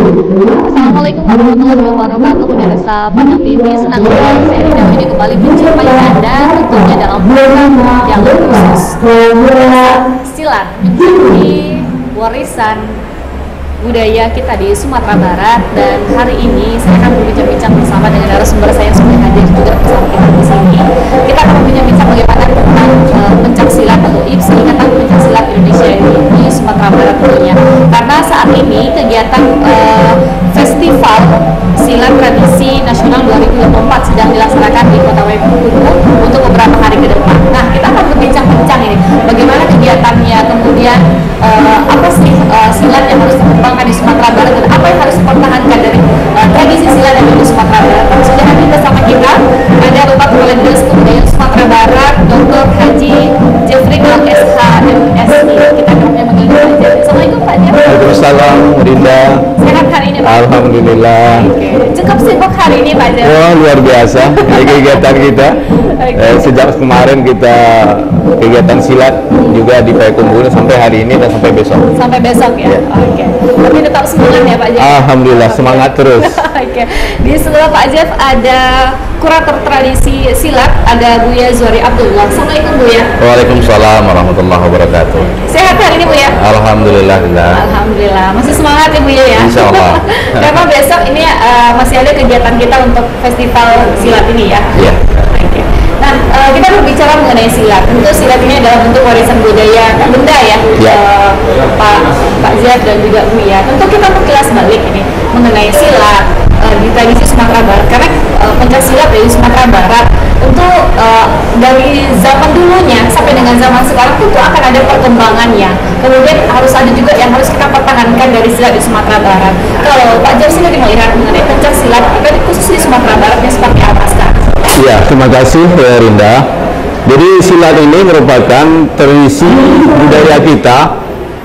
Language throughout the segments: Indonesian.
Assalamualaikum warahmatullahi wabarakatuh. Pemirsa Padang TV, senang sekali saya Rina ini kembali menjumpai Anda tentunya dalam program yang khusus silat menjadi warisan budaya kita di Sumatera Barat. Dan hari ini saya akan berbincang-bincang bersama dengan narasumber saya yang sudah hadir juga bersama kita di sini. Kita akan berbincang-bincang bagaimana tentang pencak silat atau IPSI, Ikatan Pencak Silat Indonesia di Sumatera Barat tentunya. Karena saat ini kegiatan Festival Silat Tradisi Nasional 2024 sedang dilaksanakan di Kota Waipuna untuk beberapa hari ke depan. Nah, kita akan berbincang-bincang ini bagaimana kegiatannya, kemudian apa sih silat yang harus dikembangkan di Sumatera Barat dan apa yang harus dipertahankan dari tradisi silat yang ada di Sumatera Barat. Sudah hadir bersama kita ada Bapak Kepala Dinas Kebudayaan Sumatera Barat, Dr. Haji Jeffrey SH MSI. Kita akan memanggil saja. Assalamualaikum Pak Jeff. Waalaikumsalam, Rinda. Sehat hari ini Pak? Alhamdulillah. Cukup sibuk hari ini Pak Jeff. Wah, luar biasa kegiatan kita. Sejak kemarin kita kegiatan silat juga di Payakumbuh sampai hari ini dan sampai besok. Sampai besok ya? Oke. Tapi tetap semangat ya Pak Jeff? Alhamdulillah, semangat terus. Oke. Di sebelah Pak Jeff ada kurator tradisi silat, ada Buya Zuhari Abdullah. Assalamualaikum Buya. Waalaikumsalam warahmatullahi wabarakatuh. Sehat hari ini Buya? Alhamdulillah. Alhamdulillah. Masih semangat ya Buya ya? Insya Allah. Karena besok ini masih ada kegiatan kita untuk festival silat ini ya? Iya. Oke. Nah, kita berbicara mengenai silat. Tentu silat ini adalah bentuk warisan budaya benda ya, Ya. Pak Ziad dan juga Buya. Tentu kita berkilas balik ini mengenai silat di tradisi Sumatera Barat. Karena pencak silat dari Sumatera Barat tentu dari zaman dulunya sampai dengan zaman sekarang tentu akan ada perkembangannya. Kemudian harus ada juga yang harus kita pertahankan dari silat di Sumatera Barat. Kalau Pak Ziad sendiri melihat mengenai pencak silat, khusus di Sumatera Baratnya seperti apa sekarang? Ya, terima kasih Rinda. Jadi silat ini merupakan tradisi budaya kita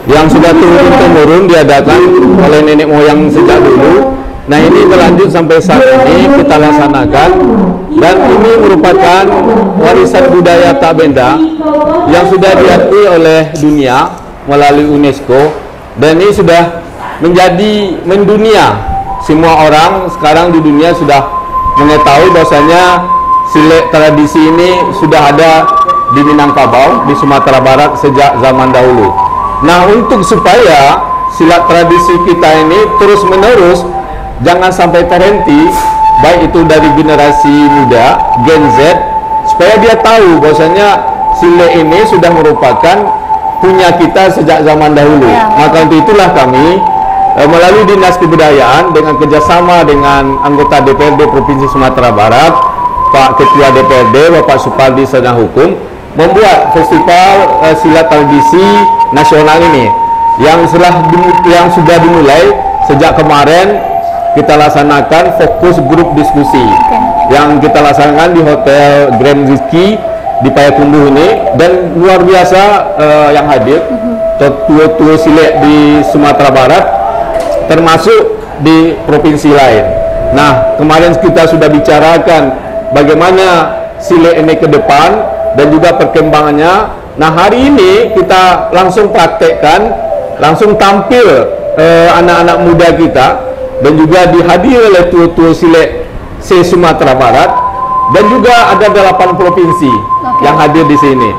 yang sudah turun-temurun diadakan oleh nenek moyang sejak dulu. Nah, ini berlanjut sampai saat ini kita laksanakan, dan ini merupakan warisan budaya tak benda yang sudah diakui oleh dunia melalui UNESCO, dan ini sudah menjadi mendunia. Semua orang sekarang di dunia sudah mengetahui bahwasanya silat tradisi ini sudah ada di Minangkabau, di Sumatera Barat sejak zaman dahulu. Nah, untuk supaya silat tradisi kita ini terus menerus, jangan sampai terhenti, baik itu dari generasi muda, Gen Z, supaya dia tahu bahwasanya silat ini sudah merupakan punya kita sejak zaman dahulu. Maka untuk itulah kami melalui Dinas Kebudayaan dengan kerjasama dengan anggota DPRD Provinsi Sumatera Barat, Pak Ketua DPRD Bapak Supardi Sarjana Hukum, membuat festival silat tradisi nasional ini yang sudah dimulai sejak kemarin. Kita laksanakan fokus grup diskusi yang kita laksanakan di Hotel Grand Rizky di Payakumbuh ini, dan luar biasa yang hadir tua-tua silat di Sumatera Barat termasuk di provinsi lain. Nah, kemarin kita sudah bicarakan bagaimana silat ini ke depan dan juga perkembangannya. Nah, hari ini kita langsung praktekkan, langsung tampil anak-anak muda kita, dan juga dihadiri oleh tua-tua silat se-Sumatera Barat, dan juga ada 8 provinsi yang hadir di sini.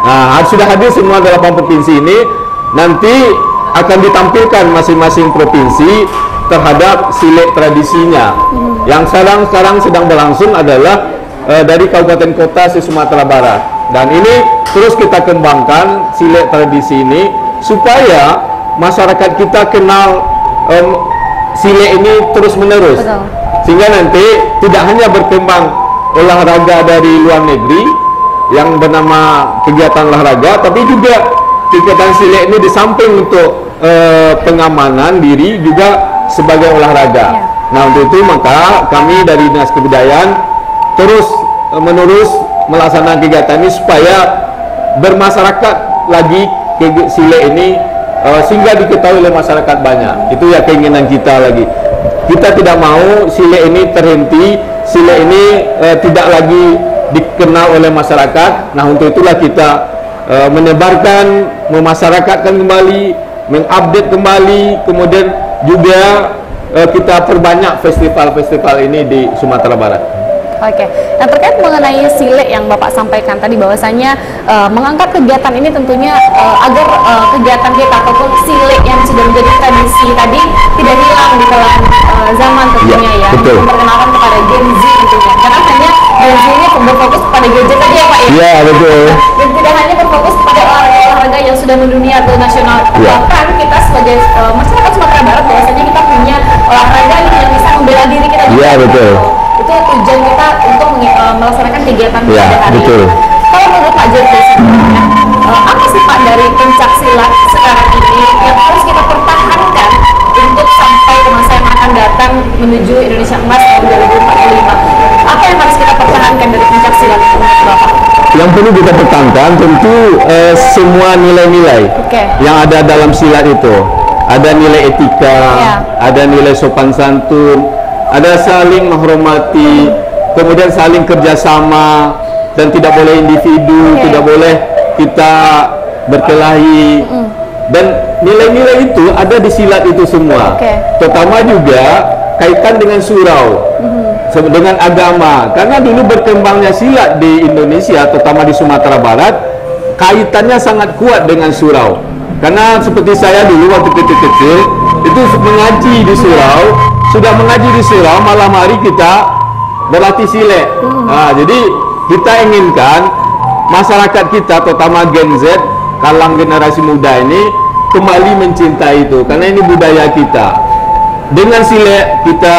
Nah, sudah hadir semua 8 provinsi ini. Nanti akan ditampilkan masing-masing provinsi terhadap silat tradisinya. Yang sekarang sedang berlangsung adalah dari kabupaten kota se-Sumatera Barat, dan ini terus kita kembangkan silat tradisi ini supaya masyarakat kita kenal silat ini terus menerus. Betul. Sehingga nanti tidak hanya berkembang olahraga dari luar negeri yang bernama kegiatan olahraga, tapi juga kegiatan silat ini di samping untuk pengamanan diri juga sebagai olahraga. Nah, untuk itu maka kami dari Dinas Kebudayaan terus menerus melaksanakan kegiatan ini supaya bermasyarakat lagi silat ini sehingga diketahui oleh masyarakat banyak. Itu ya keinginan kita lagi. Kita tidak mau silat ini terhenti, silat ini tidak lagi dikenal oleh masyarakat. Nah, untuk itulah kita menyebarkan, memasyarakatkan kembali, mengupdate kembali, kemudian juga kita perbanyak festival-festival ini di Sumatera Barat. Oke, nah terkait mengenai sile yang Bapak sampaikan tadi bahwasanya mengangkat kegiatan ini tentunya agar kegiatan kita ataupun sile yang sudah menjadi tradisi tadi tidak hilang di dalam zaman tentunya ya, betul. Memperkenalkan kepada Gen Z tentunya, karena hanya Gen Z ini berfokus pada gadget saja ya Pak ya. Iya betul. Dan tidak hanya berfokus pada olahraga yang sudah mendunia atau nasional, bahkan kita sebagai masyarakat Sumatera Barat bahwasanya kita punya olahraga yang bisa membela diri kita juga. Iya betul. Itu tujuan kita untuk melaksanakan kegiatan Ya, pada hari betul. ini. Kalau menurut Pak Jeffrey sebenarnya, apa sih Pak dari pencak silat sekarang ini yang harus kita pertahankan untuk sampai ke masa yang akan datang menuju Indonesia Emas tahun 2045? Apa yang harus kita pertahankan dari pencak silat menurut Bapak? Yang perlu kita pertahankan tentu semua nilai-nilai yang ada dalam silat itu. Ada nilai etika, ada nilai sopan santun, ada saling menghormati, kemudian saling kerjasama, dan tidak boleh individu, tidak boleh kita berkelahi. Dan nilai-nilai itu ada di silat itu semua. Terutama juga kaitan dengan surau, dengan agama. Karena dulu berkembangnya silat di Indonesia, terutama di Sumatera Barat, kaitannya sangat kuat dengan surau. Karena seperti saya dulu waktu kecil-kecil itu mengaji di surau. Sudah mengaji di surau, malam hari kita berlatih silat. Nah, jadi kita inginkan masyarakat kita, terutama Gen Z, kalangan generasi muda ini kembali mencintai itu, karena ini budaya kita. Dengan silat kita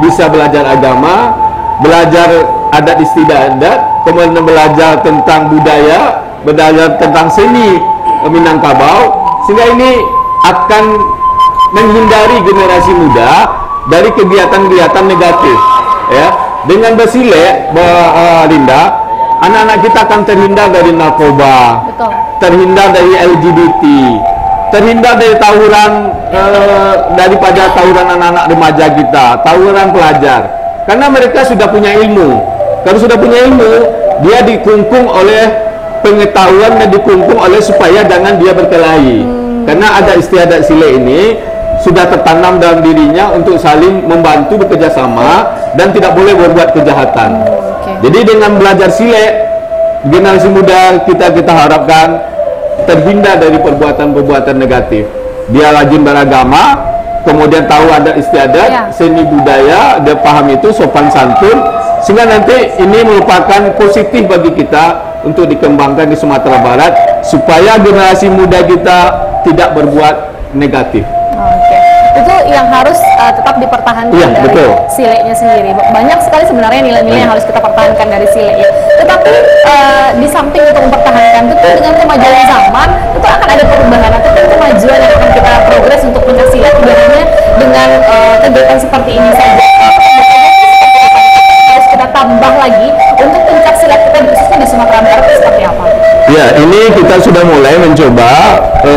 bisa belajar agama, belajar adat istiadat, kemudian belajar tentang budaya, belajar tentang seni Minangkabau, sehingga ini akan menghindari generasi muda dari kegiatan-kegiatan negatif, ya. Dengan bersilat, Linda, anak-anak kita akan terhindar dari narkoba, terhindar dari LGBT, terhindar dari tawuran, daripada tawuran anak-anak remaja kita, tawuran pelajar, karena mereka sudah punya ilmu. Kalau sudah punya ilmu, dia dikungkung oleh pengetahuan dan dikungkung oleh supaya jangan dia berkelahi. Karena ada istiadat silat ini sudah tertanam dalam dirinya untuk saling membantu, bekerja sama, dan tidak boleh berbuat kejahatan. Jadi dengan belajar silat, generasi muda kita harapkan terhindar dari perbuatan-perbuatan negatif. Dia rajin beragama, kemudian tahu adat istiadat, seni budaya, dia paham itu, sopan santun, sehingga nanti ini merupakan positif bagi kita untuk dikembangkan di Sumatera Barat, supaya generasi muda kita tidak berbuat negatif. Itu yang harus tetap dipertahankan dari silatnya sendiri. Banyak sekali sebenarnya nilai-nilai yang harus kita pertahankan dari silat ya. Tetapi di samping untuk mempertahankan, tentu dengan kemajuan zaman itu akan ada perubahan ataupun kemajuan yang akan kita progres untuk pencak silat, tidak hanya dengan kegiatan seperti ini saja. Harus kita tambah lagi untuk pencak silat kita khususnya di Sumatera Barat seperti apa? Ya, ini kita sudah mulai mencoba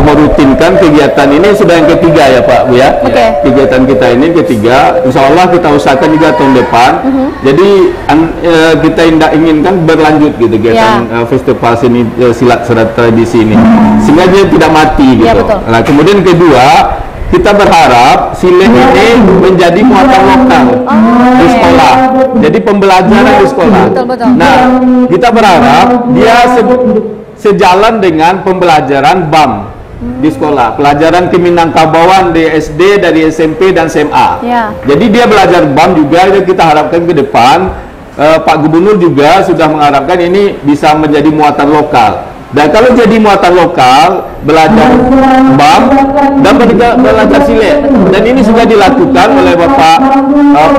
merutinkan kegiatan ini, sudah yang ketiga ya Pak Bu ya. Kegiatan kita ini ketiga, insya Allah kita usahakan juga tahun depan. Jadi kita inginkan berlanjut gitu kegiatan festival seni silat serat tradisi ini, sehingga dia tidak mati gitu. Nah, kemudian kedua, kita berharap silat ini menjadi muatan lokal di sekolah, jadi pembelajaran di sekolah. Nah, kita berharap dia sejalan dengan pembelajaran BAM di sekolah, pelajaran keminangkabauan di SD, dari SMP dan SMA. Jadi dia belajar BAM juga, kita harapkan ke depan Pak Gubernur juga sudah mengharapkan ini bisa menjadi muatan lokal. Dan kalau jadi muatan lokal, belajar BAM dan belajar silat, dan ini sudah dilakukan oleh Bapak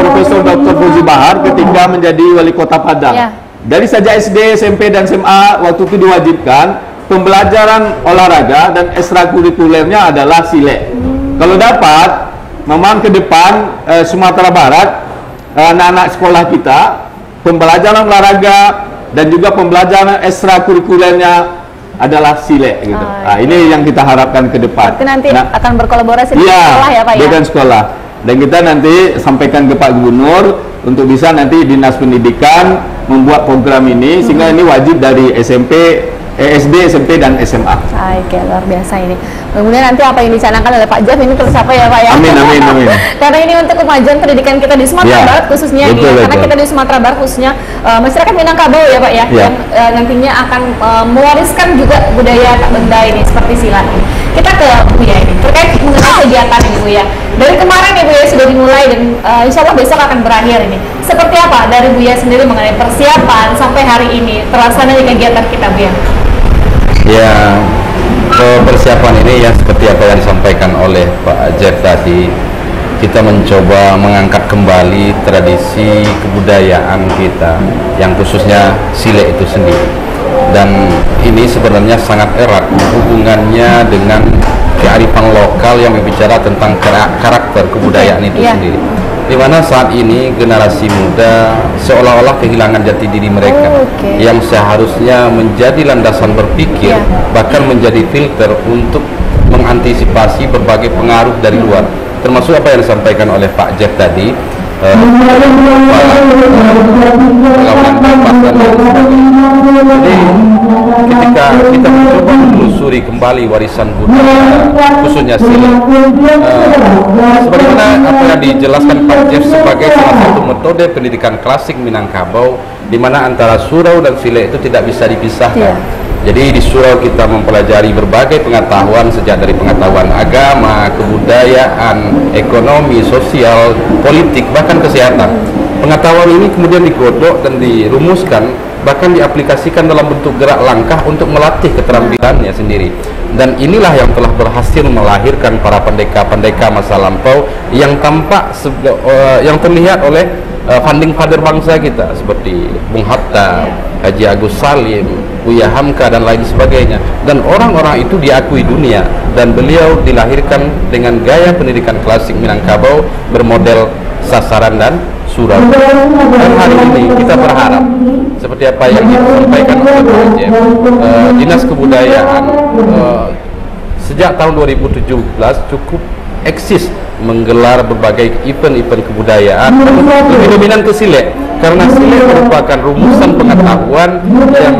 Profesor Dr. Fauzi Bahar ketika menjadi Wali Kota Padang. Dari sejak SD, SMP, dan SMA waktu itu diwajibkan pembelajaran olahraga dan ekstrakurikulernya adalah silat. Kalau dapat, memang ke depan Sumatera Barat, anak-anak sekolah kita, pembelajaran olahraga dan juga pembelajaran ekstrakurikulernya adalah silat gitu. Nah, ini yang kita harapkan ke depan. Berarti nanti akan berkolaborasi dengan sekolah ya Pak ya? Dengan sekolah. Dan kita nanti sampaikan ke Pak Gubernur untuk bisa nanti Dinas Pendidikan membuat program ini, sehingga ini wajib dari SMP SD, SMP, dan SMA. Oke, luar biasa ini. Kemudian nanti apa yang dicanangkan oleh Pak Jeff ini tercapai ya Pak ya. Amin, amin, amin. Karena ini untuk kemajuan pendidikan kita di Sumatera Ya, Barat khususnya betul, nih. Karena betul. kita di Sumatera Barat khususnya masyarakat Minangkabau ya Pak ya, Ya. yang nantinya akan mewariskan juga budaya tak benda ini seperti silat ini. Kita ke Buya ini terkait mengenai kegiatan ini Buya. Dari kemarin ya Buya sudah dimulai dan insya Allah besok akan berakhir ini. Seperti apa dari Buya sendiri mengenai persiapan sampai hari ini terlaksananya kegiatan kita Buya? Ya, persiapan ini ya seperti apa yang disampaikan oleh Pak Jeff tadi, kita mencoba mengangkat kembali tradisi kebudayaan kita yang khususnya silat itu sendiri. Dan ini sebenarnya sangat erat hubungannya dengan kearifan lokal yang berbicara tentang karakter kebudayaan itu sendiri. Di mana saat ini generasi muda seolah-olah kehilangan jati diri mereka yang seharusnya menjadi landasan berpikir, bahkan menjadi filter untuk mengantisipasi berbagai pengaruh dari luar, termasuk apa yang disampaikan oleh Pak Jeff tadi, jadi ketika kita mencoba menelusuri kembali warisan budaya khususnya silat, sebagaimana apa yang dijelaskan Pak Jeff sebagai salah satu metode pendidikan klasik Minangkabau, di mana antara surau dan silat itu tidak bisa dipisahkan. Jadi di surau kita mempelajari berbagai pengetahuan, sejak dari pengetahuan agama, kebudayaan, ekonomi, sosial, politik, bahkan kesehatan. Pengetahuan ini kemudian digodok dan dirumuskan, bahkan diaplikasikan dalam bentuk gerak langkah untuk melatih keterampilannya sendiri. Dan inilah yang telah berhasil melahirkan para pendeka-pendeka masa lampau yang tampak yang terlihat oleh founding father bangsa kita seperti Bung Hatta, Haji Agus Salim, Buya Hamka dan lain sebagainya. Dan orang-orang itu diakui dunia, dan beliau dilahirkan dengan gaya pendidikan klasik Minangkabau bermodel sasaran dan surau. Dan hari ini kita berharap seperti apa yang disampaikan oleh Pak Jeff, Dinas Kebudayaan sejak tahun 2017 cukup eksis menggelar berbagai event-event kebudayaan, lebih dominan ke silat, karena silat merupakan rumusan pengetahuan yang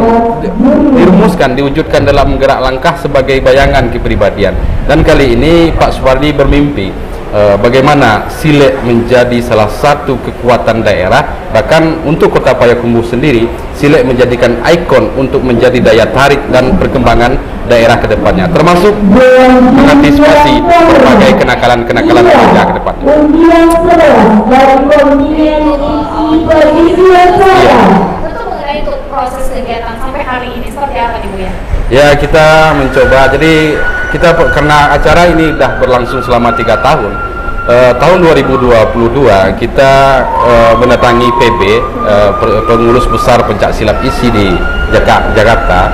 dirumuskan, diwujudkan dalam gerak langkah sebagai bayangan kepribadian. Dan kali ini Pak Supardi bermimpi bagaimana silat menjadi salah satu kekuatan daerah. Bahkan untuk Kota Payakumbuh sendiri, silat menjadikan ikon untuk menjadi daya tarik dan perkembangan daerah ke depannya, termasuk mengantisipasi berbagai kenakalan-kenakalan remaja ke depan. Untuk mengenai proses kegiatan sampai hari ini seperti apa nih Bu ya? Ya, kita mencoba, jadi kita karena acara ini sudah berlangsung selama 3 tahun. Tahun 2022 kita mendatangi PB, pengurus besar pencak silat ISI di Jakarta,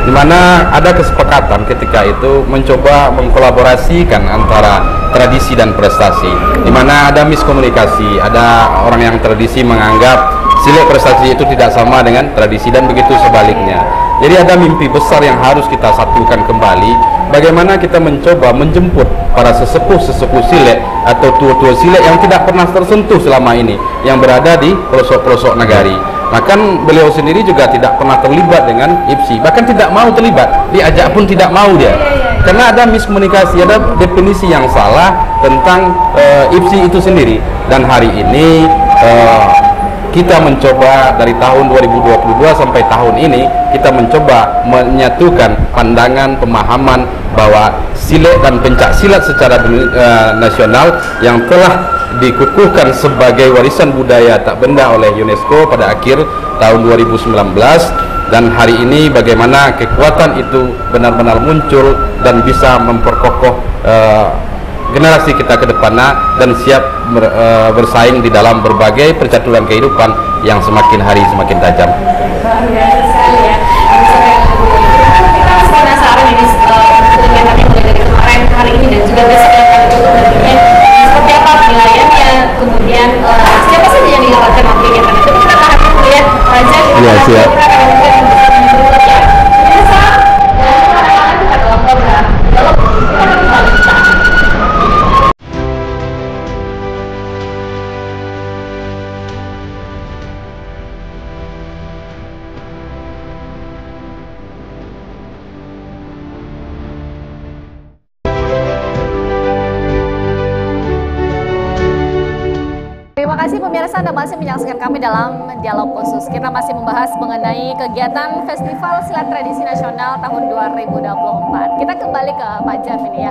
di mana ada kesepakatan ketika itu mencoba mengkolaborasikan antara tradisi dan prestasi, di mana ada miskomunikasi, ada orang yang tradisi menganggap silat prestasi itu tidak sama dengan tradisi dan begitu sebaliknya. Jadi ada mimpi besar yang harus kita satukan kembali, bagaimana kita mencoba menjemput para sesepuh-sesepuh silat atau tua-tua silat yang tidak pernah tersentuh selama ini, yang berada di pelosok-pelosok negari. Bahkan beliau sendiri juga tidak pernah terlibat dengan IPSI, bahkan tidak mau terlibat, diajak pun tidak mau dia, karena ada miskomunikasi, ada definisi yang salah tentang IPSI itu sendiri. Dan hari ini kita mencoba dari tahun 2022 sampai tahun ini, kita mencoba menyatukan pandangan, pemahaman bahwa silat dan pencak silat secara nasional yang telah dikukuhkan sebagai warisan budaya tak benda oleh UNESCO pada akhir tahun 2019, dan hari ini bagaimana kekuatan itu benar-benar muncul dan bisa memperkokoh generasi kita ke depannya dan siap bersaing di dalam berbagai percaturan kehidupan yang semakin hari semakin tajam. Luar biasa sekali ya. Kita penasaran ini kegiatannya mulai dari kemarin, hari ini dan juga besok yang akan ditutup nantinya seperti apa penilaiannya, kemudian siapa saja yang dilibatkan dalam kegiatan itu. Kita akan melihat Raja Iya, siap. kita akan melihat berikutnya. Pemirsa, kita dalam program Dialog Kita. kasih pemirsa, Anda masih menyaksikan kami dalam Dialog Khusus. Kita masih membahas mengenai kegiatan Festival Silat Tradisi Nasional tahun 2024. Kita kembali ke Pak Jam ini ya.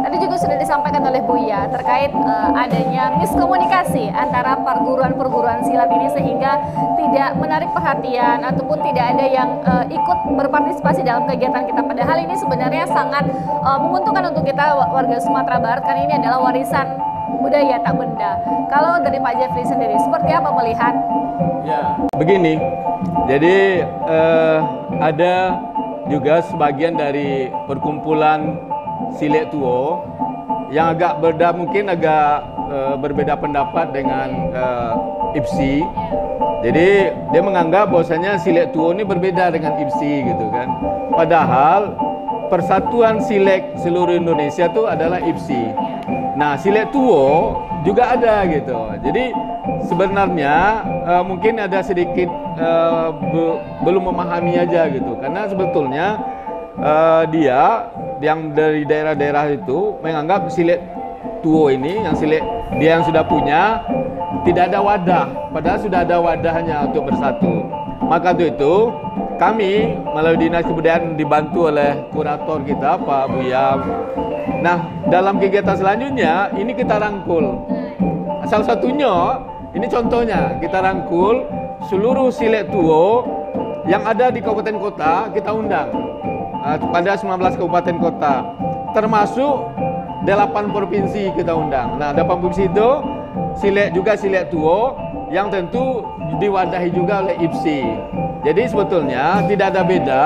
Tadi juga sudah disampaikan oleh Buya terkait adanya miskomunikasi antara perguruan-perguruan silat ini sehingga tidak menarik perhatian ataupun tidak ada yang ikut berpartisipasi dalam kegiatan kita. Padahal ini sebenarnya sangat menguntungkan untuk kita warga Sumatera Barat karena ini adalah warisan budaya tak benda. Kalau dari Pak Jeffrey sendiri, seperti apa melihat? Ya, begini. Jadi ada juga sebagian dari perkumpulan Silet Tuo yang agak mungkin agak berbeda pendapat dengan IPSI. Jadi dia menganggap bahwasanya Silet Tuo ini berbeda dengan IPSI gitu kan. Padahal Persatuan Silet seluruh Indonesia itu adalah IPSI. Nah, Silet Tuo juga ada gitu. Jadi sebenarnya mungkin ada sedikit belum memahami aja gitu. Karena sebetulnya dia yang dari daerah-daerah itu menganggap Silet Tuo ini dia yang sudah punya tidak ada wadah, padahal sudah ada wadahnya untuk bersatu. Maka itu kami melalui Dinas Kebudayaan dibantu oleh kurator kita Pak Buya. Nah, dalam kegiatan selanjutnya ini kita rangkul. Salah satunya ini contohnya kita rangkul seluruh Silet Tuo yang ada di kabupaten kota kita undang. Pada 19 kabupaten kota, termasuk 8 provinsi kita undang. Nah, 8 provinsi itu Silet Tuo yang tentu diwadahi juga oleh IPSI. Jadi sebetulnya tidak ada beda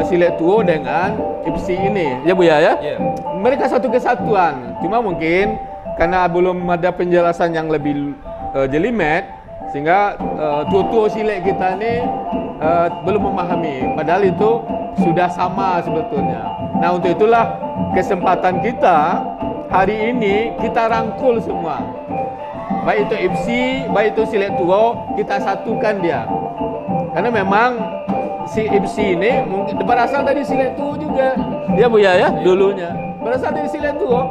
Silet Tuo dengan IPSI ini, ya Bu ya? Yeah. Mereka satu kesatuan. Cuma mungkin karena belum ada penjelasan yang lebih jelimet, sehingga tuo-tuo silet kita ini belum memahami. Padahal itu sudah sama sebetulnya. Nah, untuk itulah kesempatan kita hari ini kita rangkul semua. Baik itu IPSI, baik itu Silet Tuo, kita satukan dia. Karena memang si IPSI ini mungkin berasal dari Silet Tuo juga. Ya Bu ya, dulunya berasal dari Silet Tuo.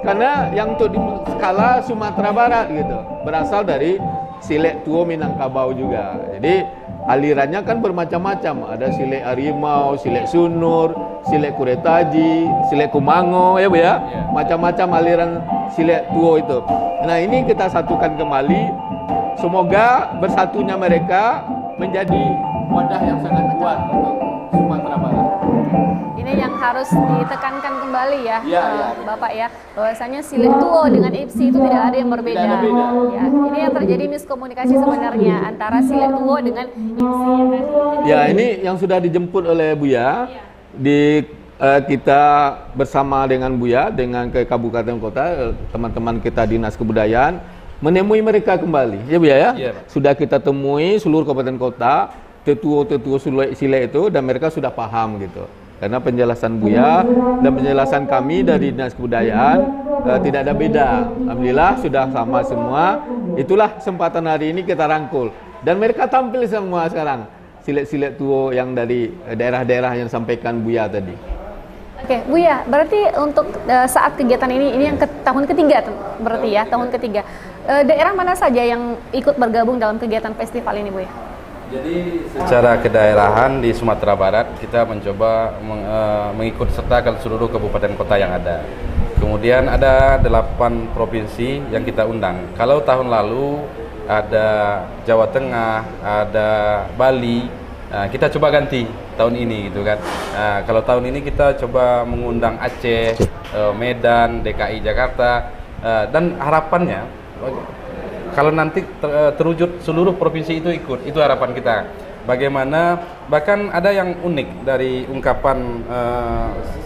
Karena yang untuk di skala Sumatera Barat gitu, berasal dari Silet Tuo Minangkabau juga. Jadi alirannya kan bermacam-macam, ada Silet Harimau, Silet Sunur, Silet Kuretaji, Silet Kumango, ya Bu ya, macam-macam aliran Silet Tuo itu. Nah, ini kita satukan kembali, semoga bersatunya mereka menjadi wadah yang sangat kuat untuk Sumatera Barat. Ini yang harus ditekankan kembali ya, Bapak ya, bahwasanya Silet Tuo dengan IPSI itu tidak ada yang berbeda. Ya, ini yang terjadi miskomunikasi sebenarnya antara Silet Tuo dengan IPSI. Ya, ini yang sudah dijemput oleh Buya di kita bersama dengan Buya dengan ke kabupaten kota, teman-teman kita Dinas Kebudayaan menemui mereka kembali. Ya Bu ya? Sudah kita temui seluruh kabupaten kota, tetua-tetua silet itu dan mereka sudah paham gitu. Karena penjelasan Buya dan penjelasan kami dari Dinas Kebudayaan tidak ada beda. Alhamdulillah sudah sama semua. Itulah kesempatan hari ini kita rangkul. Dan mereka tampil semua sekarang. Silet-silet Tuo yang dari daerah-daerah yang sampaikan Buya tadi. Oke, Buya, berarti untuk saat kegiatan ini yang tahun ketiga berarti ya, tahun ketiga. Daerah mana saja yang ikut bergabung dalam kegiatan festival ini, Buya? Jadi secara kedaerahan di Sumatera Barat kita mencoba mengikut sertakan seluruh kabupaten kota yang ada. Kemudian ada 8 provinsi yang kita undang. Kalau tahun lalu ada Jawa Tengah, ada Bali, kita coba ganti tahun ini gitu kan. Kalau tahun ini kita coba mengundang Aceh, Medan, DKI Jakarta, dan harapannya kalau nanti terwujud seluruh provinsi itu ikut, itu harapan kita. Bagaimana, bahkan ada yang unik dari ungkapan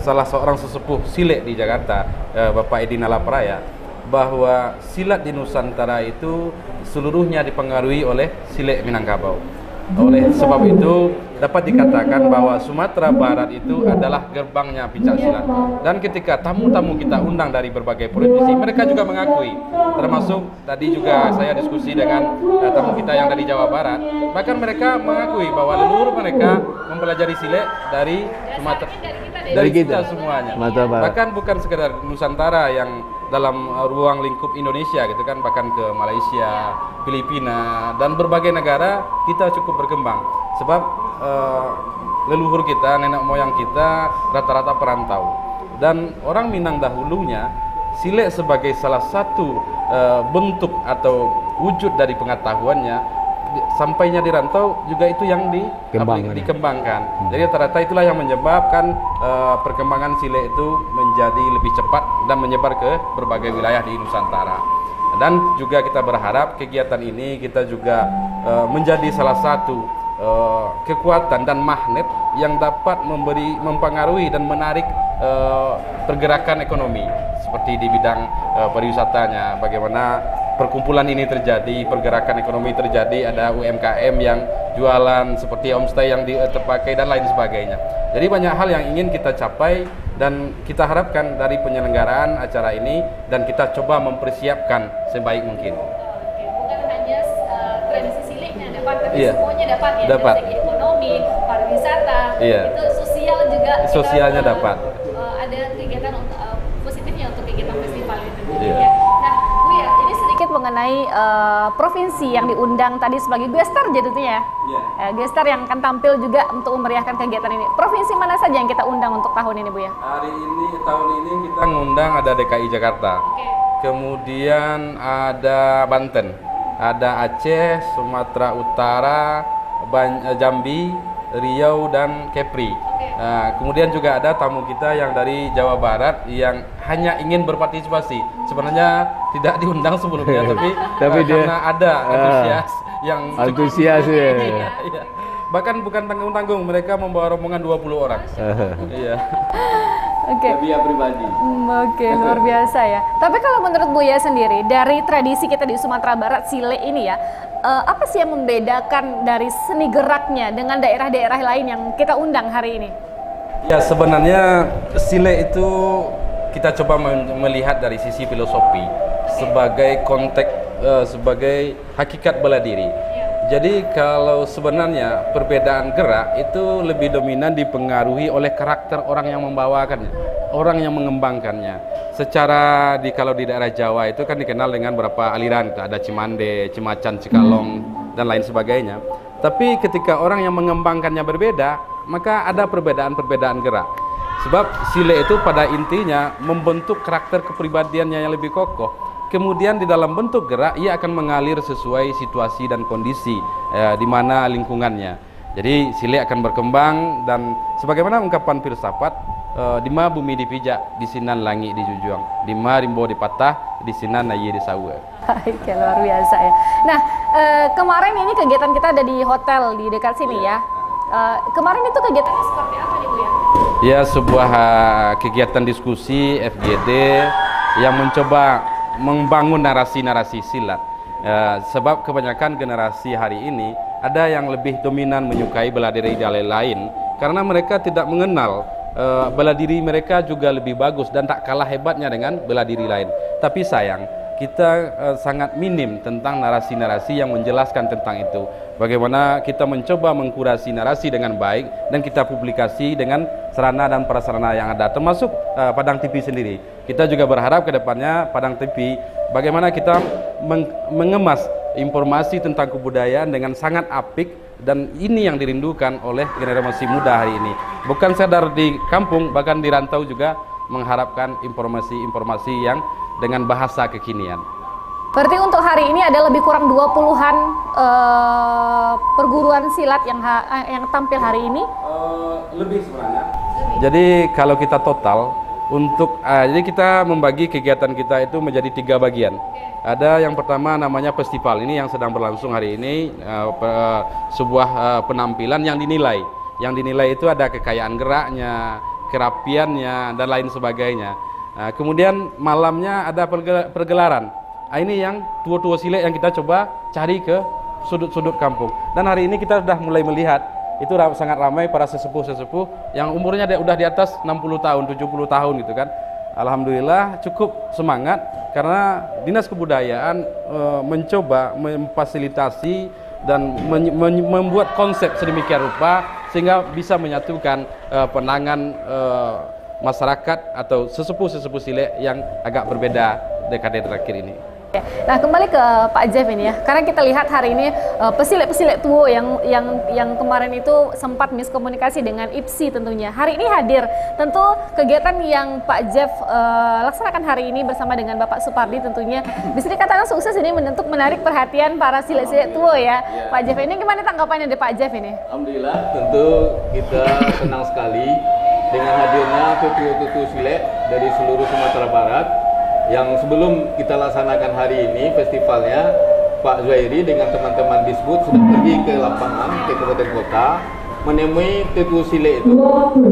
salah seorang sesepuh silet di Jakarta, Bapak Edi Nalapraya, bahwa silat di Nusantara itu seluruhnya dipengaruhi oleh silet Minangkabau. Oleh sebab itu dapat dikatakan bahwa Sumatera Barat itu adalah gerbangnya pencak silat. Dan ketika tamu-tamu kita undang dari berbagai provinsi, mereka juga mengakui. Termasuk tadi juga saya diskusi dengan tamu kita yang dari Jawa Barat. Bahkan mereka mengakui bahwa leluhur mereka mempelajari silat dari Sumatera. dari kita kita semuanya. Martabat. Bahkan bukan sekedar Nusantara yang dalam ruang lingkup Indonesia gitu kan, bahkan ke Malaysia, Filipina dan berbagai negara kita cukup berkembang. Sebab leluhur kita, nenek moyang kita rata-rata perantau. Dan orang Minang dahulunya silet sebagai salah satu bentuk atau wujud dari pengetahuannya, sampainya di rantau juga itu yang dikembangkan. Jadi rata-rata itulah yang menyebabkan perkembangan silet itu menjadi lebih cepat dan menyebar ke berbagai wilayah di Nusantara. Dan juga kita berharap kegiatan ini kita juga menjadi salah satu kekuatan dan magnet yang dapat mempengaruhi dan menarik pergerakan ekonomi seperti di bidang pariwisatanya. Bagaimana perkumpulan ini terjadi, pergerakan ekonomi terjadi, ada UMKM yang jualan seperti homestay yang terpakai dan lain sebagainya. Jadi banyak hal yang ingin kita capai dan kita harapkan dari penyelenggaraan acara ini, dan kita coba mempersiapkan sebaik mungkin. Oke, bukan hanya tradisi siliknya dapat, tapi Iya. semuanya dapat ya, Dapat. dari segi ekonomi, pariwisata, Iya. itu sosial juga. Sosialnya kita, dapat. Ada kegiatan positifnya untuk kegiatan festival itu. Iya. Ya. Nah, Bu ya, ini sedikit mengenai provinsi yang diundang tadi sebagai gestar jadinya. Iya. Gestar yang akan tampil juga untuk memeriahkan kegiatan ini. Provinsi mana saja yang kita undang untuk tahun ini, Bu ya? Tahun ini kita ngundang ada DKI Jakarta. Oke. Kemudian ada Banten, ada Aceh, Sumatera Utara, Jambi, Riau dan Kepri. Nah, kemudian juga ada tamu kita yang dari Jawa Barat yang hanya ingin berpartisipasi. Sebenarnya tidak diundang sebelumnya, tapi dia karena ada antusias yang antusias ya. Iya. Bahkan bukan tanggung-tanggung, mereka membawa rombongan 20 orang. Iya. Oke. Via pribadi. Oke, luar biasa ya. Tapi kalau menurut Buya sendiri, dari tradisi kita di Sumatera Barat, silet ini ya, apa sih yang membedakan dari seni geraknya dengan daerah-daerah lain yang kita undang hari ini? Ya, sebenarnya silet itu kita coba melihat dari sisi filosofi sebagai konteks, sebagai hakikat bela diri. Jadi kalau sebenarnya perbedaan gerak itu lebih dominan dipengaruhi oleh karakter orang yang membawakannya, orang yang mengembangkannya. Secara kalau di daerah Jawa itu kan dikenal dengan beberapa aliran, ada Cimande, Cimacan, Cikalong dan lain sebagainya. Tapi ketika orang yang mengembangkannya berbeda, maka ada perbedaan-perbedaan gerak. Sebab silet itu pada intinya membentuk karakter kepribadiannya yang lebih kokoh. Kemudian di dalam bentuk gerak ia akan mengalir sesuai situasi dan kondisi di mana lingkungannya. Jadi silet akan berkembang, dan sebagaimana ungkapan filsafat, dima bumi dipijak, di sinan langit dijujuang, dima rimbo dipatah, di sinan nayi disawa. Baik, ya, luar biasa ya. Nah, kemarin ini kegiatan kita ada di hotel di dekat sini ya. Kemarin itu kegiatannya seperti apa nih Bu ya? Ya, sebuah kegiatan diskusi FGD yang mencoba membangun narasi-narasi silat. Sebab kebanyakan generasi hari ini ada yang lebih dominan menyukai bela diri dari lain karena mereka tidak mengenal bela diri mereka juga lebih bagus dan tak kalah hebatnya dengan bela diri lain. Tapi sayang, kita sangat minim tentang narasi-narasi yang menjelaskan tentang itu. Bagaimana kita mencoba mengkurasi narasi dengan baik dan kita publikasi dengan sarana dan prasarana yang ada, termasuk Padang TV sendiri. Kita juga berharap ke depannya Padang TV, bagaimana kita mengemas informasi tentang kebudayaan dengan sangat apik, dan ini yang dirindukan oleh generasi muda hari ini. Bukan sekedar di kampung, bahkan di rantau juga mengharapkan informasi-informasi yang dengan bahasa kekinian. Berarti untuk hari ini ada lebih kurang 20-an perguruan silat yang tampil hari ini? Lebih sebenarnya. Jadi kalau kita total untuk jadi kita membagi kegiatan kita itu menjadi 3 bagian. Ada yang pertama namanya festival, ini yang sedang berlangsung hari ini, sebuah penampilan yang dinilai. Yang dinilai itu ada kekayaan geraknya, kerapiannya dan lain sebagainya. Kemudian malamnya ada pergelaran. Ini yang tua-tua silet yang kita coba cari ke sudut-sudut kampung. Dan hari ini kita sudah mulai melihat itu sangat ramai para sesepuh-sesepuh yang umurnya udah di atas 60 tahun, 70 tahun gitu kan. Alhamdulillah cukup semangat karena Dinas Kebudayaan mencoba memfasilitasi dan membuat konsep sedemikian rupa sehingga bisa menyatukan penangan masyarakat atau sesepuh-sesepuh silat yang agak berbeda dekade terakhir ini. Nah, kembali ke Pak Jeff ini ya, karena kita lihat hari ini pesilat-pesilat tua yang kemarin itu sempat miskomunikasi dengan IPSI tentunya. Hari ini hadir, tentu kegiatan yang Pak Jeff laksanakan hari ini bersama dengan Bapak Supardi tentunya bisa dikatakan sukses ini untuk menarik perhatian para silat-silat tua ya. Pak Jeff, ini gimana tanggapannya dari Pak Jeff ini? Alhamdulillah, tentu kita senang sekali dengan hadirnya tutu-tutu silat dari seluruh Sumatera Barat. Yang sebelum kita laksanakan hari ini festivalnya, Pak Zuhairi dengan teman-teman Disbud sudah pergi ke lapangan, ke kabupaten kota, menemui tutu silat itu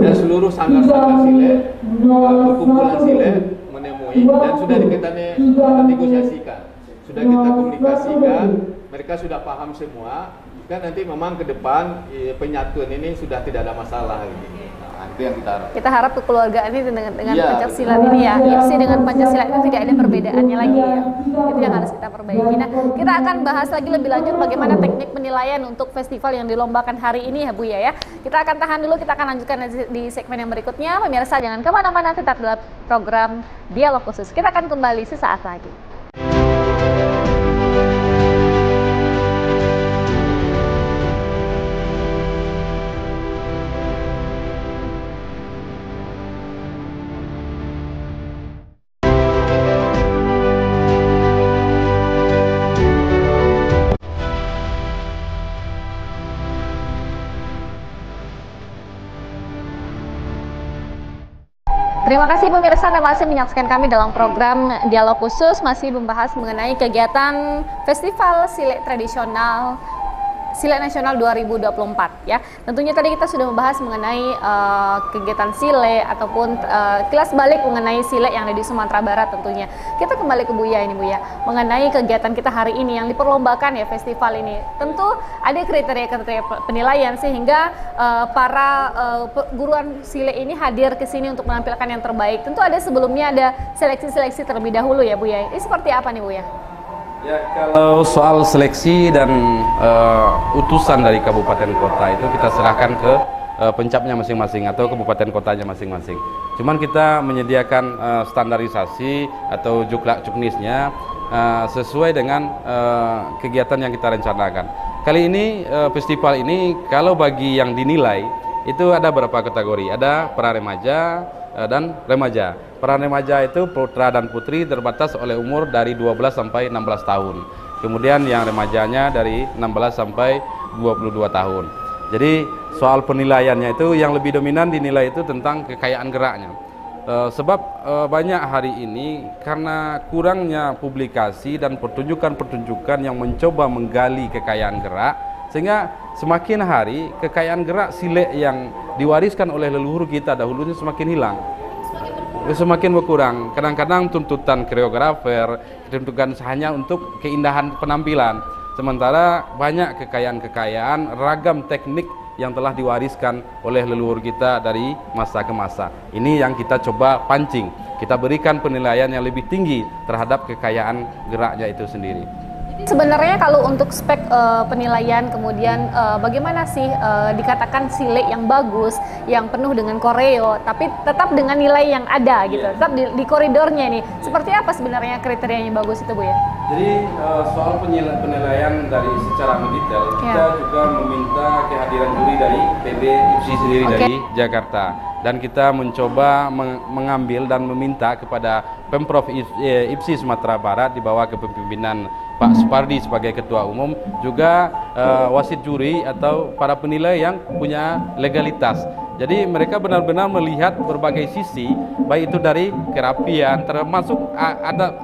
dan seluruh sanggar-sanggar silat, perkumpulan silat menemui dan sudah kita negosiasikan, sudah kita komunikasikan, mereka sudah paham semua. Kan nanti memang ke depan penyatuan ini sudah tidak ada masalah gitu. Nah, itu yang kita harap. Kita harap kekeluargaan ini dengan Pancasila ini ya, IPSI dengan Pancasila itu tidak ada perbedaannya lagi ya. Itu yang harus kita perbaiki. Nah, kita akan bahas lagi lebih lanjut bagaimana teknik penilaian untuk festival yang dilombakan hari ini ya Bu ya. Kita akan tahan dulu, kita akan lanjutkan di segmen yang berikutnya. Pemirsa jangan kemana-mana, tetap dalam program Dialog Khusus. Kita akan kembali sesaat lagi. Terima kasih pemirsa Anda masih menyaksikan kami dalam program Dialog Khusus, masih membahas mengenai kegiatan Festival Silat Tradisional Silat Nasional 2024 ya. Tentunya tadi kita sudah membahas mengenai kegiatan silat ataupun kilas balik mengenai silat yang ada di Sumatera Barat tentunya. Kita kembali ke Buya ini Buya, mengenai kegiatan kita hari ini yang diperlombakan ya festival ini. Tentu ada kriteria-kriteria penilaian sehingga para guruan silat ini hadir ke sini untuk menampilkan yang terbaik. Tentu ada sebelumnya ada seleksi-seleksi terlebih dahulu ya Buya. Ini seperti apa nih Buya? Ya, kalau soal seleksi dan utusan dari kabupaten kota itu kita serahkan ke pencapnya masing-masing atau kabupaten kotanya masing-masing. Cuman kita menyediakan standarisasi atau juklak-juknisnya sesuai dengan kegiatan yang kita rencanakan. Kali ini festival ini kalau bagi yang dinilai itu ada beberapa kategori, ada pra remaja dan remaja. Pra remaja itu putra dan putri terbatas oleh umur dari 12 sampai 16 tahun. Kemudian yang remajanya dari 16 sampai 22 tahun. Jadi soal penilaiannya itu yang lebih dominan dinilai itu tentang kekayaan geraknya. Sebab banyak hari ini karena kurangnya publikasi dan pertunjukan-pertunjukan yang mencoba menggali kekayaan gerak, sehingga semakin hari kekayaan gerak silat yang diwariskan oleh leluhur kita dahulu ini semakin hilang, semakin berkurang. Kadang-kadang tuntutan koreografer, tuntutan hanya untuk keindahan penampilan, sementara banyak kekayaan-kekayaan ragam teknik yang telah diwariskan oleh leluhur kita dari masa ke masa. Ini yang kita coba pancing, kita berikan penilaian yang lebih tinggi terhadap kekayaan geraknya itu sendiri. Sebenarnya kalau untuk spek penilaian kemudian bagaimana sih dikatakan silat yang bagus, yang penuh dengan koreo, tapi tetap dengan nilai yang ada gitu, tetap di koridornya nih. Seperti apa sebenarnya kriterianya bagus itu Bu ya? Jadi soal penilaian dari secara mendetail, kita juga meminta kehadiran juri dari PB IPSI sendiri dari Jakarta. Dan kita mencoba mengambil dan meminta kepada Pemprov IPSI Sumatera Barat di bawah kepemimpinan Pak Supardi sebagai Ketua Umum, juga wasit juri atau para penilai yang punya legalitas. Jadi mereka benar-benar melihat berbagai sisi, baik itu dari kerapian termasuk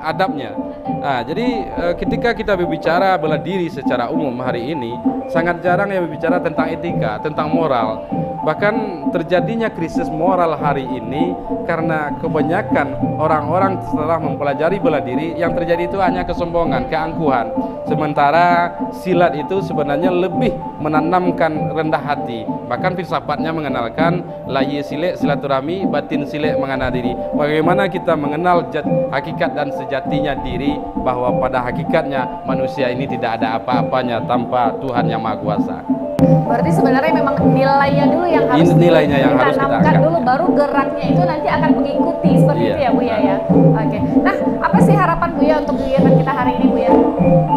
adabnya. Nah, jadi ketika kita berbicara bela diri secara umum hari ini, sangat jarang yang berbicara tentang etika, tentang moral. Bahkan terjadinya krisis moral hari ini karena kebanyakan orang-orang setelah mempelajari bela diri yang terjadi itu hanya kesombongan, keangkuhan. Sementara silat itu sebenarnya lebih menanamkan rendah hati. Bahkan filsafatnya mengenalkan lahir silat silaturahmi, batin silat mengenal diri. Bagaimana kita mengenal hakikat dan sejatinya diri, bahwa pada hakikatnya manusia ini tidak ada apa-apanya tanpa Tuhan yang Maha Kuasa. Berarti sebenarnya memang nilainya dulu yang harus nilainya yang harus kita ditanamkan angkat dulu, baru geraknya itu nanti akan mengikuti seperti itu ya Buya ya. Oke. Nah, apa sih harapan Buya untuk kegiatan kita hari ini Buya?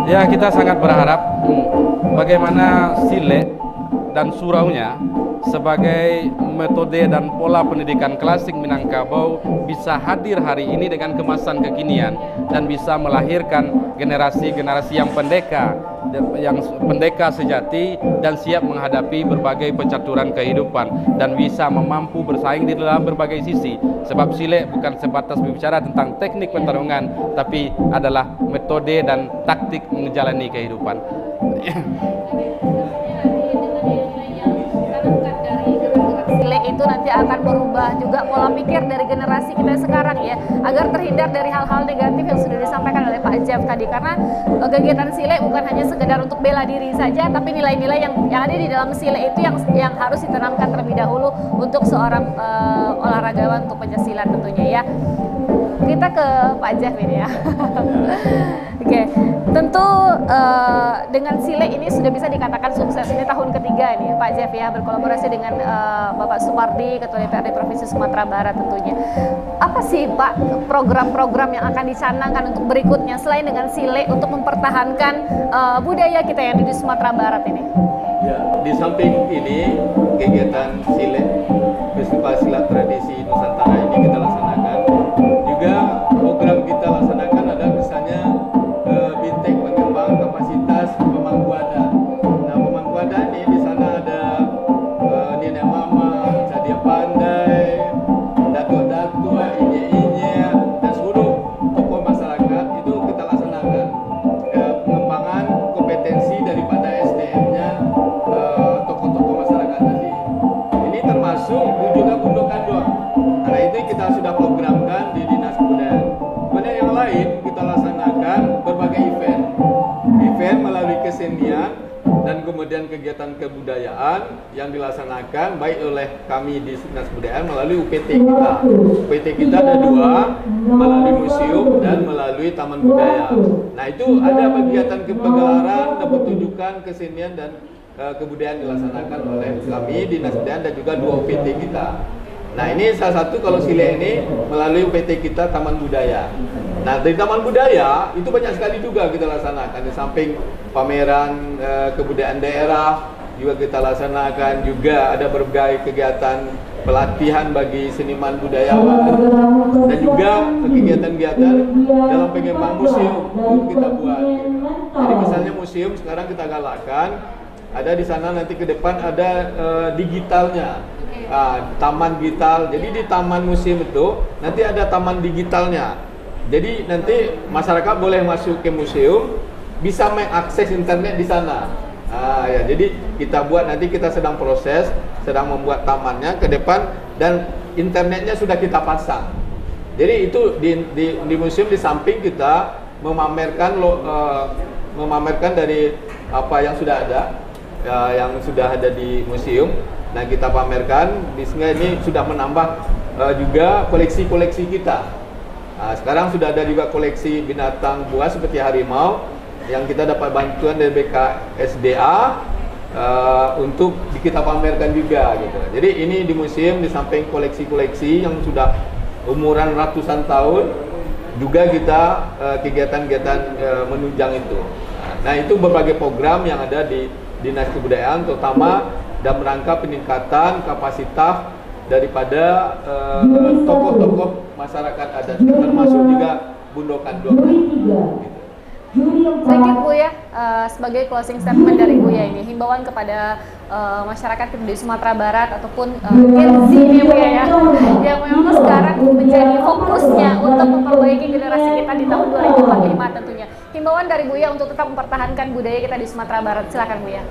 Ya, kita sangat berharap bagaimana sile dan suraunya sebagai metode dan pola pendidikan klasik Minangkabau bisa hadir hari ini dengan kemasan kekinian dan bisa melahirkan generasi-generasi yang pendeka sejati dan siap menghadapi berbagai pencaturan kehidupan dan bisa mampu bersaing di dalam berbagai sisi. Sebab sile bukan sebatas berbicara tentang teknik pertarungan, tapi adalah metode dan taktik menjalani kehidupan. Sile itu nanti akan merubah juga pola pikir dari generasi kita sekarang ya, agar terhindar dari hal-hal negatif yang sudah disampaikan oleh Pak Jeff tadi. Karena kegiatan sile bukan hanya sekedar untuk bela diri saja, tapi nilai-nilai yang ada di dalam sile itu yang harus ditanamkan terlebih dahulu untuk seorang olahragawan, untuk pencasilat tentunya ya. Kita ke Pak Jeff ini ya. Oke, tentu dengan sile ini sudah bisa dikatakan sukses. Ini tahun ketiga ini Pak Jeff ya, berkolaborasi dengan Bapak Supardi, Ketua DPRD Provinsi Sumatera Barat tentunya. Apa sih Pak program-program yang akan dicanangkan untuk berikutnya selain dengan sile untuk mempertahankan budaya kita yang di Sumatera Barat ini? Ya, di samping ini kegiatan sile, Festival Silat Tradisi Nusantara ini kita laksanakan. Juga program kita laksanakan ada misalnya Bintek pengembang kapasitas pemangku adat. Nah, pemangku adat ini di sana ada nenek mama, Cadia Pandai, datuk-datuk, inye-inye, dan seluruh tokoh masyarakat itu kita laksanakan pengembangan kompetensi daripada SDM-nya tokoh-tokoh masyarakat tadi. Ini termasuk juga gundukan doang. Karena itu kita sudah programkan di Dinas Kebudayaan. Kemudian yang lain kita laksanakan berbagai event melalui kesenian dan kemudian kegiatan kebudayaan yang dilaksanakan baik oleh kami di Dinas Kebudayaan melalui UPT kita. UPT kita ada dua, melalui museum dan melalui taman budaya. Nah, itu ada kegiatan kepegelaran dan pertunjukan kesenian dan kebudayaan dilaksanakan oleh kami di Dinas Kebudayaan dan juga dua UPT kita. Nah, ini salah satu kalau sile ini melalui UPT kita Taman Budaya. Nah, dari Taman Budaya itu banyak sekali juga kita laksanakan. Di samping pameran kebudayaan daerah juga kita laksanakan, juga ada berbagai kegiatan pelatihan bagi seniman budayawan dan juga kegiatan-kegiatan dalam pengembang museum kita buat. Jadi misalnya museum sekarang kita galakkan, ada di sana nanti ke depan ada digitalnya. Taman digital. Jadi di taman museum itu nanti ada taman digitalnya. Jadi nanti masyarakat boleh masuk ke museum, bisa mengakses internet di sana. Ya, jadi kita buat, nanti kita sedang proses, sedang membuat tamannya ke depan dan internetnya sudah kita pasang. Jadi itu di museum di samping kita memamerkan dari apa yang sudah ada di museum. Nah, kita pamerkan, sehingga ini sudah menambah juga koleksi-koleksi kita. Nah, sekarang sudah ada juga koleksi binatang buas seperti harimau yang kita dapat bantuan dari BKSDA untuk kita pamerkan juga gitu. Jadi ini di museum di samping koleksi-koleksi yang sudah umuran ratusan tahun, juga kita kegiatan-kegiatan menunjang itu. Nah, itu berbagai program yang ada di Dinas Kebudayaan, terutama dalam rangka peningkatan kapasitas daripada tokoh-tokoh masyarakat adat, termasuk juga Bundokan Dua. Sedikit Bu ya, sebagai closing statement dari Bu ya, ini himbauan kepada masyarakat di Sumatera Barat ataupun Gen Z ini Bu ya, yang memang sekarang menjadi fokusnya untuk memperbaiki generasi kita di tahun 2045 tentunya. Himbauan dari Bu ya untuk tetap mempertahankan budaya kita di Sumatera Barat, silakan Bu ya.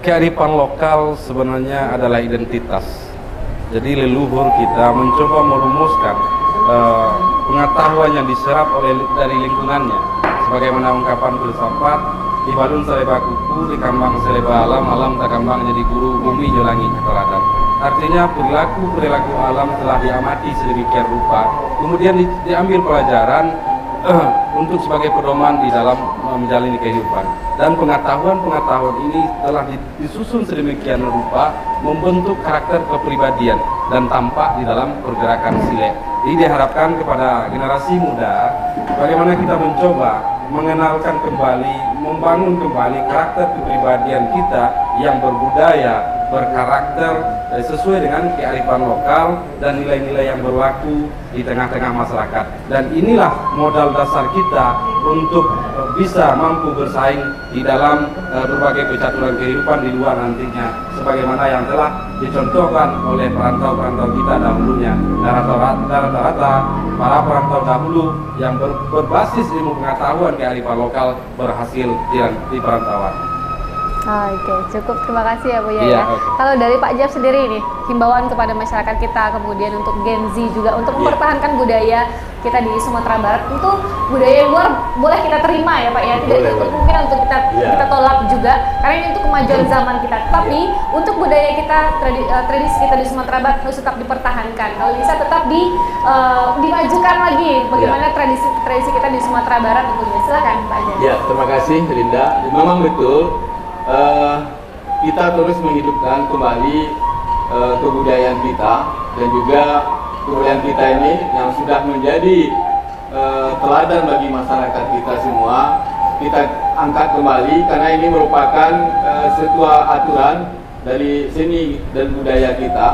Kearifan lokal sebenarnya adalah identitas. Jadi leluhur kita mencoba merumuskan pengetahuan yang diserap dari lingkungannya. Sebagaimana ungkapan filsafat, di balun seleba kuku, di kambang seleba alam, alam tak kambang jadi guru, bumi jelangi keteladan. Artinya perilaku alam telah diamati sedemikian rupa, kemudian diambil pelajaran untuk sebagai pedoman di dalam menjalani kehidupan. Dan pengetahuan-pengetahuan ini telah disusun sedemikian rupa membentuk karakter kepribadian dan tampak di dalam pergerakan Silek. Jadi diharapkan kepada generasi muda bagaimana kita mencoba mengenalkan kembali, membangun kembali karakter kepribadian kita yang berbudaya, berkarakter, sesuai dengan kearifan lokal dan nilai-nilai yang berlaku di tengah-tengah masyarakat. Dan inilah modal dasar kita untuk bisa mampu bersaing di dalam berbagai percaturan kehidupan di luar nantinya, sebagaimana yang telah dicontohkan oleh perantau-perantau kita dahulunya. Dan rata-rata para perantau dahulu yang berbasis ilmu pengetahuan kearifan lokal berhasil di perantauan. Oke, cukup, terima kasih ya Bu ya. Iya, Kalau dari Pak Jeff sendiri ini, himbauan kepada masyarakat kita, kemudian untuk Gen Z juga untuk mempertahankan budaya kita di Sumatera Barat. Itu budaya yang luar boleh kita terima ya Pak ya, tidak kemungkinan untuk kita tolak juga, karena ini untuk kemajuan zaman kita. Tapi untuk budaya kita, tradisi kita di Sumatera Barat harus tetap dipertahankan. Kalau bisa tetap dimajukan lagi, bagaimana tradisi kita di Sumatera Barat tentunya. Silakan Pak Jeff. Ya, terima kasih Linda. Memang betul. Kita terus menghidupkan kembali kebudayaan kita, dan juga kebudayaan kita ini yang sudah menjadi teladan bagi masyarakat kita semua, kita angkat kembali karena ini merupakan sebuah aturan dari seni dan budaya kita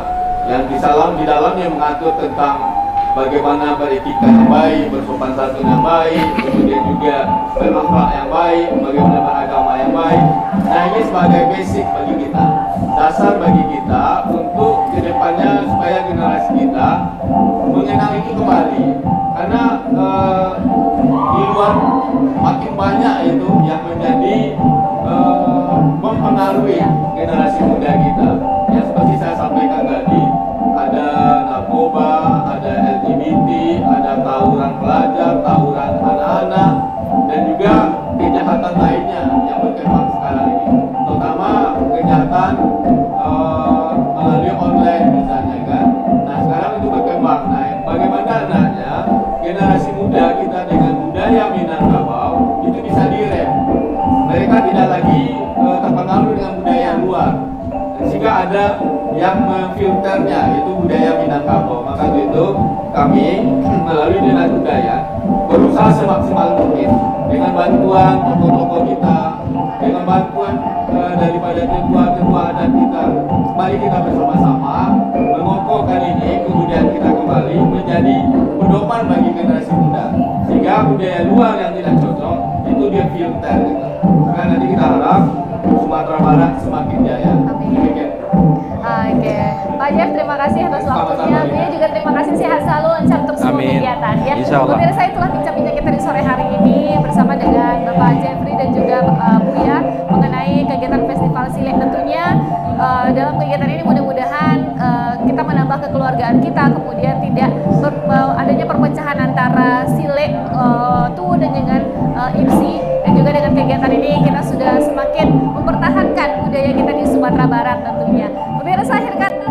yang di dalamnya mengatur tentang bagaimana beretika yang baik, bersopan santun yang baik, kemudian juga berakhlak yang baik, bagaimana beragama yang baik. Nah, ini sebagai basic bagi kita, dasar bagi kita untuk kedepannya supaya generasi kita mengenal ini kembali. Karena di luar makin banyak itu yang menjadi mempengaruhi generasi muda kita. Ya, seperti saya sampaikan tadi, ada narkoba, ada LGBT, ada tawuran pelajar, tawuran anak-anak, dan juga kejahatan lainnya yang berkembang sekarang ini, terutama kejahatan melalui online misalnya kan. Nah, sekarang itu berkembang. Nah, bagaimana anaknya generasi muda kita dengan budaya Minangkabau itu bisa direm, mereka tidak lagi terpengaruh dengan budaya luar, sehingga ada yang memfilternya, itu budaya Minangkabau. Maka itu kami melalui Dinas Budaya berusaha semaksimal mungkin dengan bantuan tokoh-tokoh kita, dengan bantuan daripada ketua-ketua adat kita. Mari kita bersama-sama mengokohkan ini kebudayaan kita kembali menjadi pedoman bagi generasi muda, sehingga budaya luar yang tidak cocok itu dia filter gitu. Karena nanti kita harap Sumatera Barat semakin jaya. Demikian. Oke, Pak Jeff, terima kasih atas waktunya. Buya juga terima kasih, sehat selalu, lancar untuk semua kegiatan ya. Pemirsa, itulah bincang-bincang kita di sore hari ini bersama dengan Bapak Jeffrey dan juga Buya mengenai kegiatan Festival Silek. Tentunya dalam kegiatan ini mudah-mudahan kita menambah kekeluargaan kita, kemudian tidak adanya perpecahan antara Silek dan dengan IPSI, dan juga dengan kegiatan ini kita sudah semakin mempertahankan budaya kita di Sumatera Barat tentunya. Pemirsa, akhir kata